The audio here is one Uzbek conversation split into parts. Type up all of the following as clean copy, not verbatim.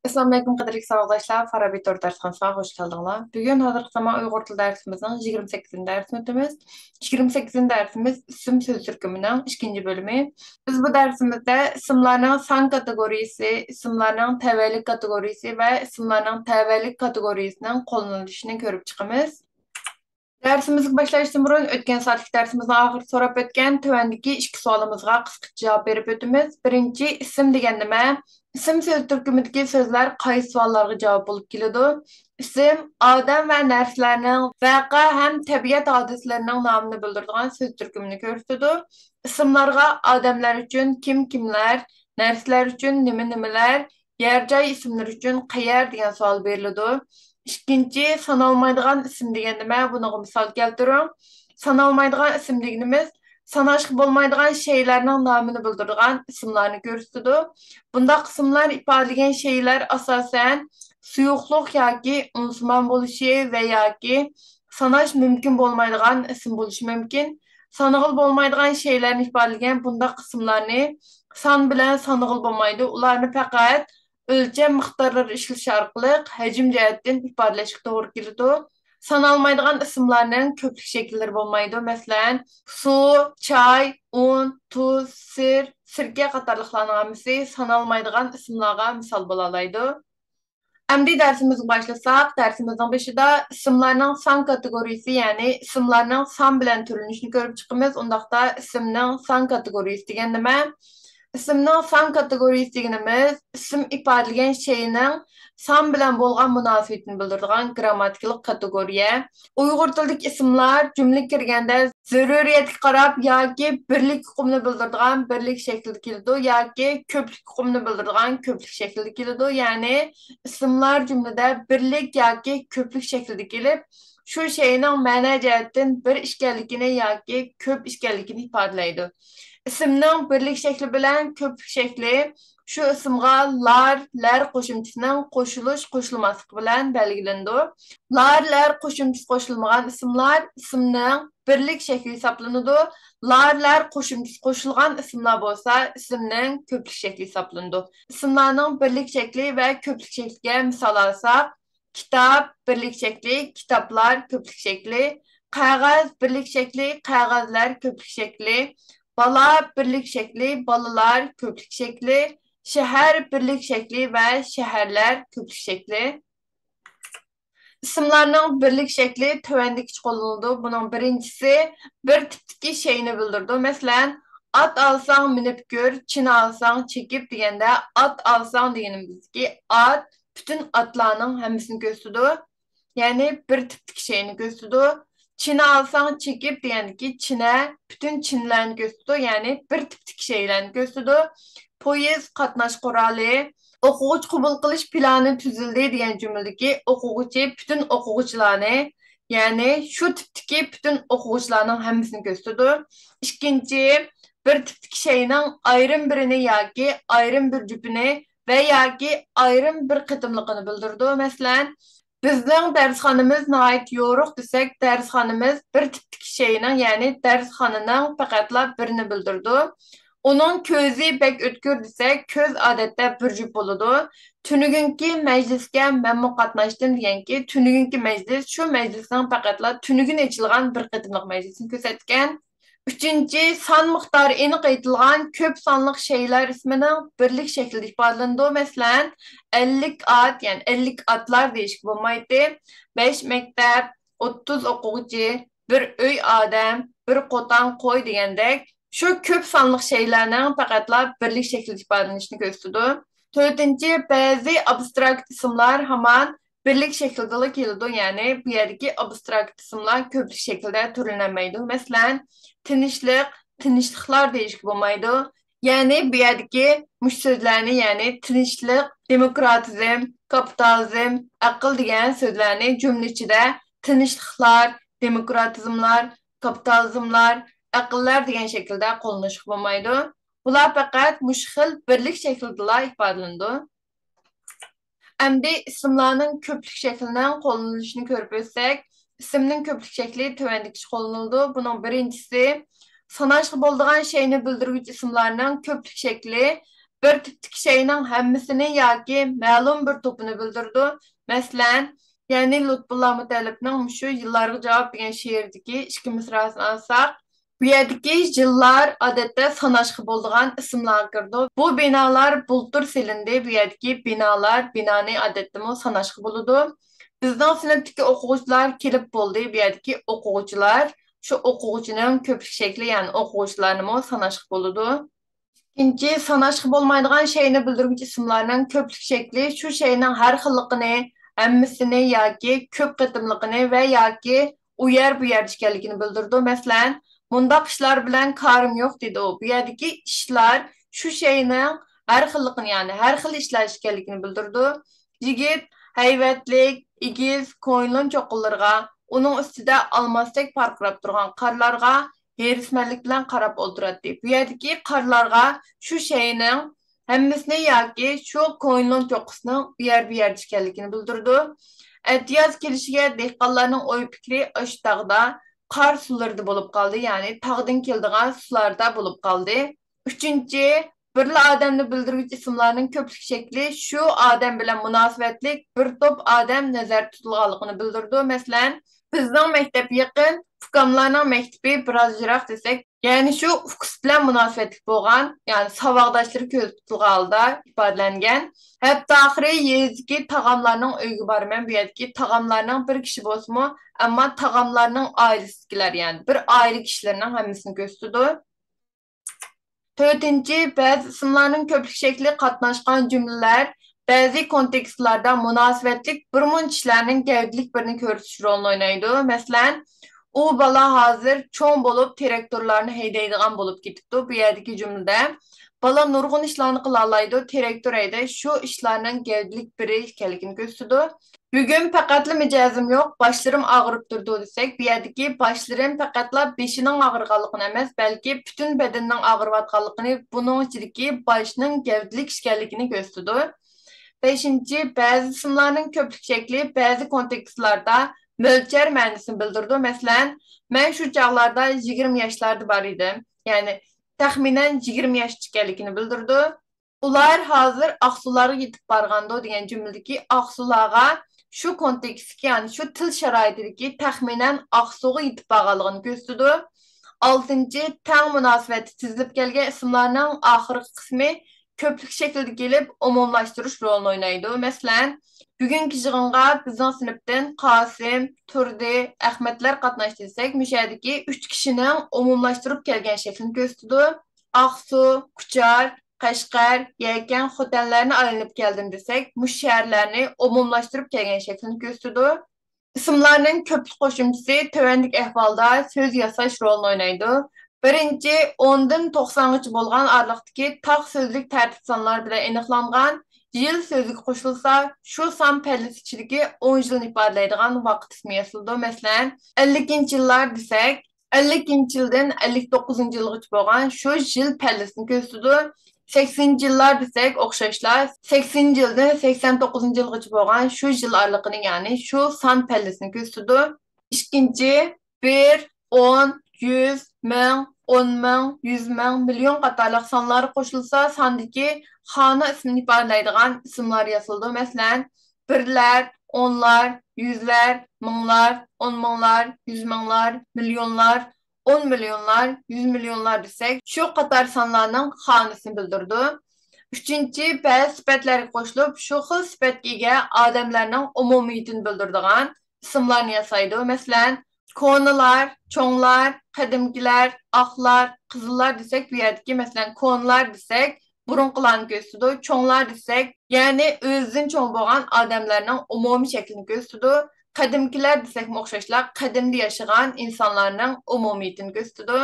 Assalamu alaykum qadrli savatdaşlar. Farabi 4 dershanasına hoş geldinglar. Bugün hazırkı zaman Uyghur tili dersimizin 28. dersini ötemiz. 28. dersimiz isim söz türkümünün 2. bölümü. Biz bu dersimizde isimlerin san kategorisi, isimlerin tevellik kategorisi ve isimlerin tevellik kategorisinin kullanılışını görüp çıkımız. Dersimizga başlashdan burun o'tgan soatlik darsimizning oxiri so'rab o'tgan tuvandagi ikki savolimizga qisqacha javob berib o'tamiz. Birinchi, ism degan nima? Ism so'z turkumidagi so'zlar qaysi savollarga javob bo'lib keladi? Ism odam va narsalarning vaqa ham tabiat hodisalarining nomini bildiradigan so'z turkumini ko'rsatadi. Ismlarga odamlar uchun kim kimlar, narsalar uchun nima nimalar, yer joy ismlari uchun qayer degan savol beriladi. İkinci, sanalmaydigan isim degan nima? Bunaga misol keltiring. Sanalmaydigan isim deganimiz sanashqa bo'lmaydigan shaylarning nomini bildiradigan ismlarni ko'rsatadi. Bundaq ismlar ifodalagan shaylar asosan suyuqlik yoki unsiman bo'lishi va yoki sanash mumkin bo'lmaydigan ism bo'lishi mumkin. Sanag'il bo'lmaydigan shaylarni ifodalagan bundaq ismlarni son bilan sanag'il bo'lmaydi. Ularni faqat o'lcham miqdorlari ishlatish orqali hajm jihatdan ifodalashga to'g'ri keladi. Sanalmaydigan ismlarning ko'plik shakllari bo'lmaydi. Masalan, suv, choy, un, tuz, sirka qatorliqlarning hammasi sanalmaydigan ismlarga misol bo'la oladi. Endi dersimizga başlasak, dersimizin başında isimlerinin san kategorisi, yani isimlerinin san bilen türlünüşünü görüp çıkımız. Ondaqda isimnin san kategorisi degan nima? İsimnin san kategorisi deganimiz isim ifodalagan şeyning san bilan bo'lgan munosabatini bildiradigan grammatikalik kategoriya. Uyg'ur tilidagi ismlar jumlaga kirganda zaruriyatga qarab yoki birlik hukmini bildiradigan birlik shaklida keladi yoki ko'plik hukmini bildiradigan ko'plik shaklida keladi. Ya'ni ismlar jumlada birlik yoki ko'plik shaklida kelib, shu shayning ma'no jihatdan bir ishkanligini yoki ko'p ishkanligini ifodalaydi. İsimning birlik shakli bilan ko'plik shakli shu ismga lar qo'shimchasining qo'shilish qo'shilmasligi bilan belgilandi. Lar qo'shimchasi qo'shilmagan ismlar ismning birlik shakli hisoblanadi. Lar qo'shimchasi qo'shilgan ismlar bo'lsa ismning ko'plik shakli hisoblanadi. Ismlarning birlik shakli va ko'plik shakliga misol olsak, kitob birlik shakli, kitoblar ko'plik shakli, qog'oz birlik shakli, qog'ozlar ko'plik shakli, bala birlik şekli, balılar köklük şekli, şehir birlik şekli ve şehirler köklük şekli. İsimlerinin birlik şekli tövendeki kullanıldı. Bunun birincisi bir tipteki şeyini bildirdi. Mesela at alsan minip gör, çin alsan çekip degende at alsan degenimizdeki at bütün atlarının hemsini gösterdi. Yani bir tipteki şeyini gösterdi. Çin'e alsan çekip degendeki Çin'e bütün Çinlerini gösterdi. Yani bir tipteki şeylerini gösterdi. Poyez qatnaş quralı, o'quvchi qabul qilish plani tuzildi degan jumladagi o'quvchi bütün o'quvchilarni, ya'ni shu tipdagi bütün o'quvchilarning hammasini ko'rsatadi. Ikkinchi, bir tipdagi shayning ayrim birini yoki ayrim bir jupini va yoki ayrim bir qitimliqini bildirdi. Masalan, bizning darsxonamiz nihoyat yo'riq desak, darsxonamiz bir tipdagi shayning, ya'ni darsxonaning faqatla birini bildirdi. Onun ko'zi bek o'tkir desek, ko'z odatda bir jup bo'ladi. Tunugunki majlisga menmi qatnashdim deganki, tunugunki majlis shu majlisning faqatla tunugun ochilgan bir qitimliq majlisini ko'rsatgan. Uchinchi, son miqdori aniq aytilgan ko'p sonliq shaylar ismining birlik shaklida ifodalandi. Masalan, 50 at, ya'ni 50 atlar deyishga bo'lmaydi. 5 maktab, 30 o'quvchi, bir uy odam, bir qo'ton qo'y degandek şu köp sonliq şeylerinin faqatla birlik şeklinde ifadelenişini gösterdi. Dördüncü, bazı abstrakt isimler hemen birlik şeklinde keldi. Yani bu yerdeki abstrakt isimler köplük şekilde türlenemeydi. Mesela tinchlik, tinchliklar deyishki bo'lmaydi. Yani bu yerdeki mush so'zlarni, yani tinchlik, demokratizm, kapitalizm, aql degan so'zlarni jumla ichida tinchliklar, demokratizmlar, kapitalizmlar, aqllar degan shaklda qo'llanishga bo'lmaydi. Bular faqat mushxil birlik shaklida ifodalanadi. Endi ismlarning ko'plik shaklining qo'llanilishini ko'rib o'tsak, ismning ko'plik shakli tuvandagi qo'llanildi. Buning birinchisi Sanaşlı bolduğan şeyini bildirgüç isimlerinin köplük şekli bir tiptik şeyinin hemmisini yoki ma'lum bir topunu bildirdi. Meselen, yani Lutfullah Mutallibning şu yıllarga cevap degan şiirdagi ikki misrasini alsak, bu yerdagi yıllar odatda sanaşlı bolduğan isimlarga kirdi. Bu binalar bultur silindi. Bu yerdagi binalar binani odatda sanaşlı boludu. Bizning sinfdagi o'quvchilar kelib bo'ldi. Bu yerdagi o'quvchilar şu o'quvchining ko'plik shakli, ya'ni o'quvchilarni sanashib bo'ladi. İkinci, sanaşkı olmaydigan şeyni bildiruvchi ismlarning ko'plik shakli shu shayning har xilligini, hammasini yoki ko'p qitimligini va yoki u yer bu yerda ekanligini bildirdi. Masalan, mundaq ishlar bilan karim yo'q dedi u. Bu yerdagi ishlar shu shayning har xilligini, ya'ni har xil ishlar ekanligini bildirdi. Yigit hayvatlik, igiz, ko'nglim cho'qqilarga, uning ustida olmosdek parqirab turgan qarlarga herismanlik bilan qarab o'tiradi. Bu yerdagi qarlarga shu shayning hammasini yoki shu ko'nglim cho'qqisining bu yerda ekanligini bildirdi. Atiyaz kelishiga dehqonlarning o'y fikri o'sha tog'da qor sularida bo'lib qoldi, ya'ni tog'dan keladigan sularda bo'lib qoldi. Uchinchi, birla odamni bildiruvchi ismlarning ko'plik shakli shu odam bilan munosabatlik bir to'p odam nazarda tutilganligini bildirdi. Masalan, bizning maktab yaqin, fuqamlarning maktabi biroz yiroq desak, ya'ni shu fuqs bilan munosabatlik bo'lgan, ya'ni saboqdoshlari ko'z tutilgan holda ifodalangan. Hatto oxiri yezdagi tag'amlarning uyga borman, bu yerdagi tag'amlarning bir kishi bo'lsa-mu, ammo tag'amlarning oilasidagilar, ya'ni bir oila kishilarning hammasini ko'rsatadi. To'rtinchi, ba'zi ismlarning ko'plik shakli qatnashgan jumlalar ba'zi kontekstlarda munosabatlik bir muncha ishlarning gavdalik birini ko'rsatish rolini o'ynaydi. Masalan, u bola hozir cho'ng bo'lib traktorlarni haydaydigan bo'lib ketibdi. Bu yerdagi jumlada bola nurg'un ishlarni qila oladi, traktor hayda shu ishlarning gavdalik biri ekanligini ko'rsatadi. Bugun faqatla mijozim yo'q, boshlarim og'rib turdi desak, bu yerdagi boshlarim faqatla beshining og'riganligini emas, balki butun badanning og'riyotganligini, buning ichidagi boshning gavdalik ekanligini ko'rsatadi. Beshinchi, ba'zi ismlarning ko'plik shakli ba'zi kontekstlarda mo'lchar ma'nosini bildirdi. Masalan, men shu chog'larda 20 yoshlarda bor edim. Ya'ni taxminan 20 yosh ekanligini bildirdi. Ular hozir Aqsularga yetib borganda degan jumladagi Aqsularga shu kontekstga, ya'ni shu til sharoitidagi taxminan Aqsuga yetib borganligini ko'rsatdi. 6. Tang munosabati tizilib kelgan ismlarning oxirgi qismi ko'plik shaklida kelib umumlashtirish rolini o'ynaydi. Masalan, bugungi yig'inga bizning sinfdan Qosim, Turdi, Ahmadlar qatnashdi desak, mushadagi 3 kishining umumlashtirib kelgan shaklini ko'rsatdi. Aqsu, Kuchar, Qashqar, Yakan, Xotanlarni aylanib keldim desak, bu shaharlarni umumlashtirib kelgan shaklini ko'rsatdi. İsimlarning ko'plik qo'shimchasi tövendeki ahvolda so'z yasash rolini o'ynaydi. Birinchi 10dan 90gacha bo'lgan oraliqdagi taq so'zlik tartib sonlari bilan aniqlangan yil so'ziga qo'shilsa, shu son pallasi ichidagi 10 yilni ifodalaydigan vaqt ismi yasaldi. Masalan, 50-yillar desak, 50-yildan 59-yilgacha bo'lgan shu yil pallasini ko'rsatdi. 80-yillar desak, o'xshashlar 80-yildan 89-yilgacha bo'lgan shu yil oralig'ini, ya'ni shu son pallasini ko'rsatdi. Ikkinchi, 1, 10, 100, 1000, 10,000, 100,000, million qatorliq sonlar qo'shilsa, sondagi xona ismini ifodalaydigan ismlar yasaldi. Masalan, birlar, onlar, yüzler, minglar, 10 minglar, 100 minglar, milyonlar, 10 milyonlar, 100 milyonlar desek, şu qator sonlarning xonasini bildirdi. Uchinchi, ba'zi sifatlarga qo'shilib, shu xil sifatga ega odamlarning umumiyatini bildiradigan ismlarni yasaydi. Masalan, ko'nalar, cho'nglar, qadimgilar, oqlar, qizillar desek, bu yerdagi masalan ko'nlar desek, burunqilarni ko'rsatdi. Cho'nglar desek, ya'ni o'zidan cho'ng bo'lgan odamlarning umumiy shaklini ko'rsatdi. Qadimkilar desek o'xshashlar, qadimda yashagan insonlarning umumiyatini ko'rsatdi.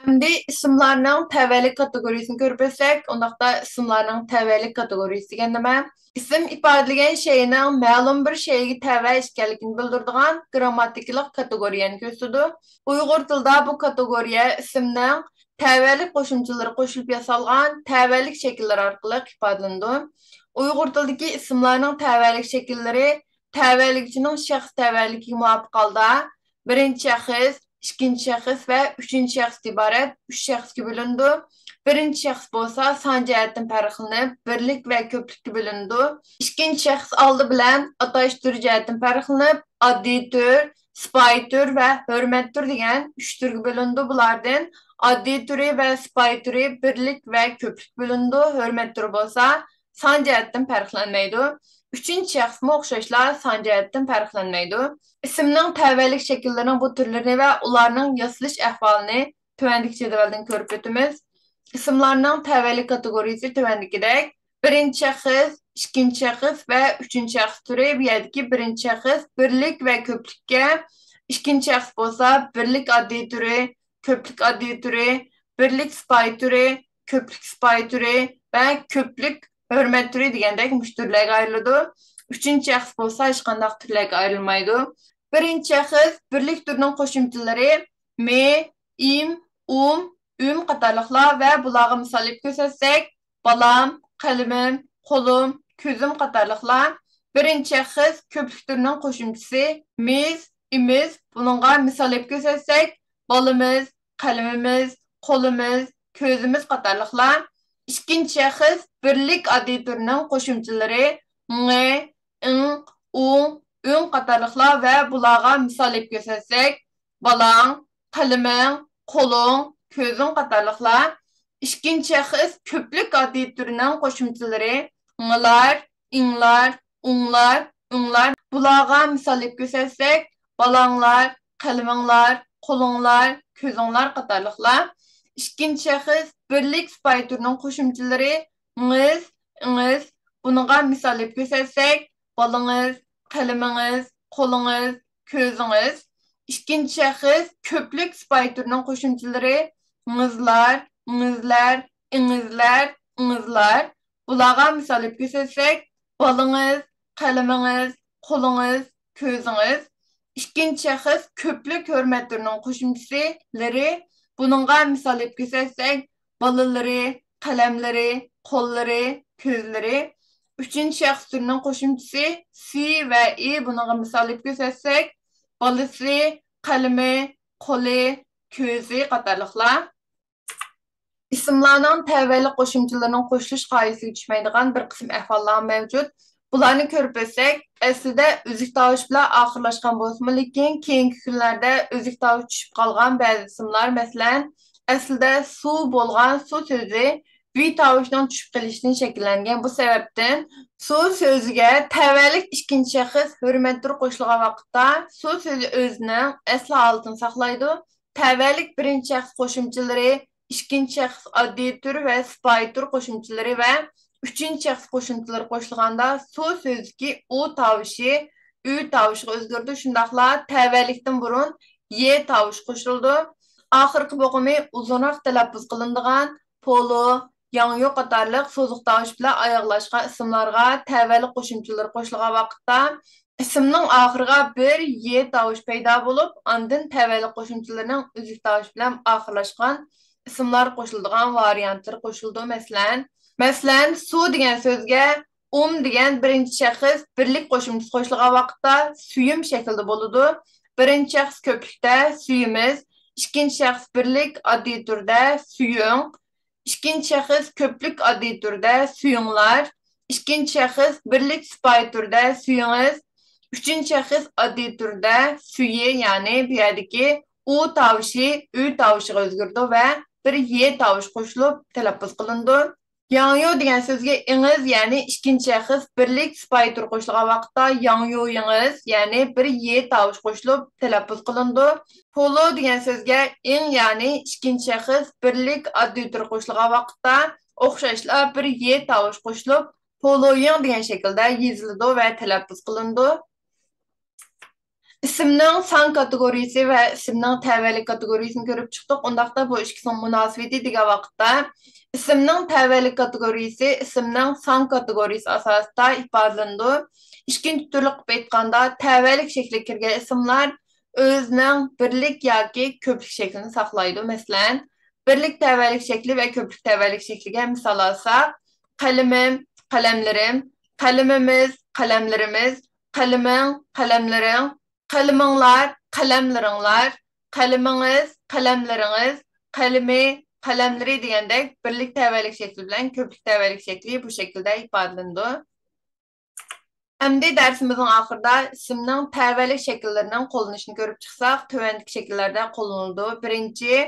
Endi ismlarning tavallik kategorisini ko'rib o'tsak, undaqda ismlarning tavallik kategoriyasi degan nima? İsim ifodalagan shayning ma'lum bir shayga tava ekanligini bildiradigan grammatikalik kategoriyani ko'rsatadi. Uyg'ur tilida bu kategoriya ismning tavallik qo'shimchalari qo'shilib yasalgan tavallik shakllari orqali ifodalanadi. Uyg'ur tilidagi ismlarning tavallik shakllari tavallikchining shaxs tavalligiga muvofiq holda birinchi shaxs, ikinci şəxs və üçüncü şəxs ibarət üç şəxsə bölündü. Birinci şəxs bolsa san cəhətdən fərqlənib birlik və köplükə bölündü. İkinci şəxs aldı bilən ataş tür cəhətdən fərqlənib addi tür, sipahi tür və hörmət tür degan üç türə bölündü. Bulardan addi türü və sipahi türü birlik və köplük bölündü. Hörmət türü bolsa san cəhətdən fərqlənməydi. Üçüncü şəxs mi oxşaşla san cəhətdən fərqlənməydi. İsimnin təvəllük şəkillərinin bu türlərini və onların yazılış əhvalını tövəndiki cədvəldən görüb ötümüz. İsimlərinin təvəllük kateqoriyası tövəndikidək. Birinci şəxs, ikinci şəxs və üçüncü şəxs türü biyədiki birinci şəxs birlik və köplükə, ikinci şəxs bolsa birlik addi türü, köplük addi türü, birlik sipahi türü, köplük sipahi türü və köplük hörmət türü deyəndək müştürlərə ayrıldı. Üçüncü şəxs bolsa heç qandaq türlərə ayrılmaydı. Birinci şəxs birlik türünün qoşumçuları me, im, qatarlıqlar və bulağı misal göstərsək, balam, qəlimim, qolum, közüm qatarlıqlar. Birinci şəxs köplük türünün qoşumçusu miz, imiz, bununla misal göstərsək, balımız, qəlimimiz, qolumuz, közümüz qatarlıqlar. İkinci şəxs birlik addi türünün qoşumçuları ŋ, ın, ün qatarlıqlar və bulağa misal göstərsək, balan, qəlimin, qolun, közün qatarlıqlar. İkinci şəxs köplük addi türünün qoşumçuları ŋlar, inlar, unlar, ünlar. Bulağa misal göstərsək, balanlar, qəliminlar, qolunlar, közünlar qatarlıqlar. İkinci şəxs birlik sipahi türünün qoşumçuları ŋız, ınız. Bununla misal göstərsək, balınız, qəliminiz, qolunuz, közünüz. İkinci şəxs köplük sipahi türünün qoşumçuları ŋızlar, ınızlar, inizlər, ınızlar. Bulağa misal göstərsək, balınız, qəliminiz, qolunuz, közünüz. İkinci şəxs köplük hörmət türünün qoşumçuları. Bununla misal göstərsək, balıları, qələmləri, qolları, közləri. Üçüncü şəxs türünün qoşumçusu si və i. Bununla misal göstərsək, balısı, qəlimi, qolu, közü qatarlıqlar. İsimlərinin təvəllük qoşumçularının qoşuluş qaydasına düşməydiğən bir qism əhvallar mövcud. Bularını görüb ötsək, əslində özük davuş bilan axırlaşqan bolsunmu, lakin keyinki günlərdə özük davuş düşüb qalğan bəzi isimlər, məsələn, əslində su bolğan su sözü V tavuşdan düşüb qilishdən şəkillənən. Bu səbəbdən su sözüge təvəllük ikinci şəxs hörmətdir qoşulğan vaxtda su sözü özünün əsl halını saxlaydı. Təvəllük birinci şəxs qoşumçuları, ikinci şəxs addi tür və sipahi tür qoşumçuları və üçüncü şəxs qoşumçuları qoşulğanda su sözü u tavuşu ü tavuşu özgürdü. Şundaqla təvəllükdən burun y tavuş qoşuldu. Axırqı boğumu uzunaq tələffüz qılındığan polo, yanyo qatarlıq sozuq davuş bilan ayaqlaşqan isimlarga təvəllük qoşumçuları qoşulğan vaqtda isimning axırıga bir y davuş paydo bo'lib, ondan təvəllük qoşumçularının özük davuş bilan axırlaşqan isimlar qoşulduğan variantlar qoşuldu. Məsələn, su degan sözge degan birinci şəxs birlik qoşumçusu qoşulğan vaqtda suyum şəkildə boludu. Birinci şəxs köplükdə suyumuz, ikinci şəxs birlik addi türdə suyun, ikinci şəxs köplük addi türdə suyunlar, ikinci şəxs birlik sipahi türdə suyunuz, üçüncü şəxs addi türdə suyu, yəni bu yerdəki u tavuşu ü tavuşu özgürdü və bir y tavuş qoşulub tələffüz qılındı. Yanyo degan sözge iniz, yəni ikinci şəxs birlik sipahi tür qoşulğan vaqtda yanyoyingiz, yəni bir y tavuş qoşulub tələffüz qılındı. Polo degan sözge in, yəni ikinci şəxs birlik addi tür qoşulğan vaqtda oxşashla bir y tavuş qoşulub poloyin degan şəkildə yazıldı və tələffüz qılındı. İsimnin san kategorisi və isimnin təvəllük kategorisini görüb çıxdıq. Ondaqda bu ikisinin münasibəti degan vaqtda isimnin təvəllük kategorisi isimnin san kategorisi əsasında ifadelandı. İkinci türlü aytqanda təvəllük şəkli kirgan isimlar özünün birlik yoki köplük şəklini saxlaydı. Məsələn, birlik təvəllük şəkli və köplük təvəllük şəkliga misal alsaq, qalemim, qalemlərim, qalemimiz, qalemlərimiz, qalemin, qalemlərim, qaleminlar, qalemlərinlar, Qalamınız, qalamlarınız, qalami, qalamları degəndək birlik təvəllük şəkli bilən köplük təvəllük şəkli bu şəkildə ifadələnir. Əmdi dərsimizin axırda isimnin təvəllük şəkillərinin qollanışını görüb çıxsaq, tövəndiki şəkillərdə qollanıldı. Birinci,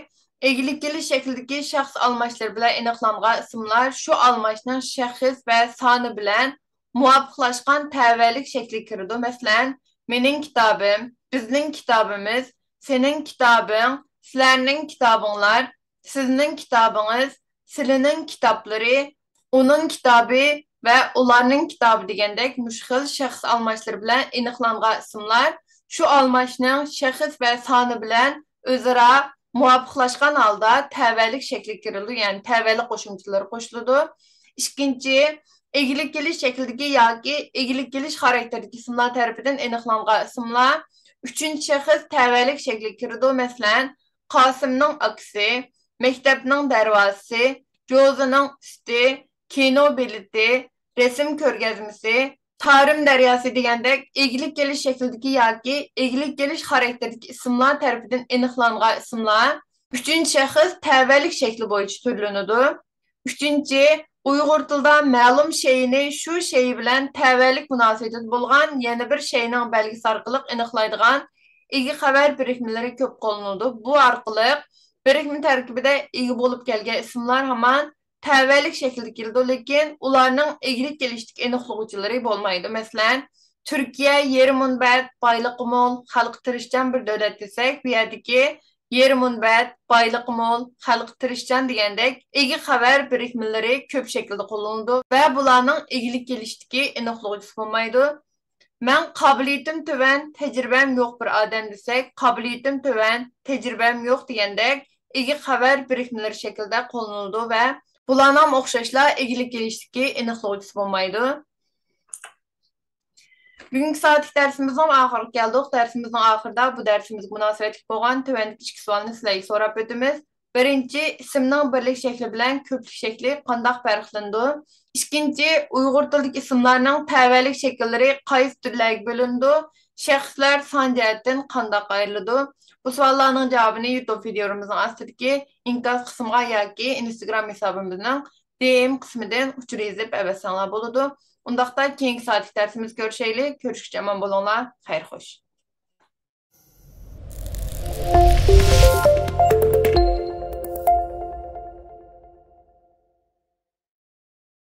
egilik geliş şəklindəki şəxs almaçları bilan aniqlanğan isimlər şu almaçның şəxs və sanı bilən muvafiqlaşqan təvəllük şəkli kiridir. Məsələn, menin kitabım, bizning kitabımız, senin kitabın, sizlərinin kitabınlar, sizin kitabınız, silinin kitapları, onun kitabı və onların kitabı degəndək müşxil şəxs almaçları bilən aniqlanğan isimlər şu almaçның şəxs və sanı bilən özara muvafiqlaşqan halda təvəllük şəkli kirilir, yəni təvəllük qoşumçuları qoşuludur. İkinci, egilik geliş şəklindəki yoki egilik geliş xarakterdəki isimlər tərəfindən aniqlanğan isimlər. Üçüncü şəxs təvəllük şəkli kiridir. Məsələn, Qasımның aksi, məktəbinin dərvazası, Gözünün üstü, kino bileti, resim körgəzmisi, tarım dəryası degəndək egilik geliş şəklindəki yoki egilik geliş xarakterdəki isimlər tərəfindən aniqlanğan isimlər. Üçüncü şəxs təvəllük şəkli boyunca türlünüdür. Üçüncü, Uyğur dildə məlum şeyini şu şeyi bilən təvəllük münasibəti bolğan yeni bir şeyinin bəlgisi arqılıq aniqlaydigan igi xəbər birikmələri köp qollanıldı. Bu arqılıq birikmə tərkibində igi olub gələn isimlər haman təvəllük şəklində kiridir, lakin ularning egilik gelişlik aniqlovchiləri bolmaydı. Məsələn, Türkiyə yeri munbət, baylıqı mol, xalqı tirishchan bir dövlət desək, bu yerdəki yeri munbət, baylıqı mol, xalqı tirishchan degəndək igi xəbər birikmələri köp şəkildə qollanıldı və bularning egilik gelişdiki aniqlovchisi bolmaydı. Mən qabiliyetim tövən, təcrübəm yox bir adam desək, qabiliyetim tövən, təcrübəm yox degəndək igi xəbər birikmələri şəkildə qollanıldı və bularning oxşashla egilik gelişdiki aniqlovchisi bolmaydı. Bugünkü saatlik dərsimizin axırı gəldik. Dərsimizin axırda bu dərsimizə münasibətli bolğan tövəndiki iki sualını sizlərə sorab ötdümiz. Birinci, isimnin birlik şəkli bilən köplük şəkli qandaq fərqlənir? İkinci, Uyğur dilindəki isimlərinin təvəllük şəkilləri qaysı türlərə bölündü? Şəxslər san cəhətdən qandaq ayrılır? Bu sualların cavabını YouTube videomuzun astındakı inkaz qismına yoki Instagram hesabımızın DM qismindən uçur yazıb əvəzsanlar boludu. Ondaqda keyinki saatlik dərsimiz görüşəylik. Görüşükcə aman bolunlar. Xeyir xoş.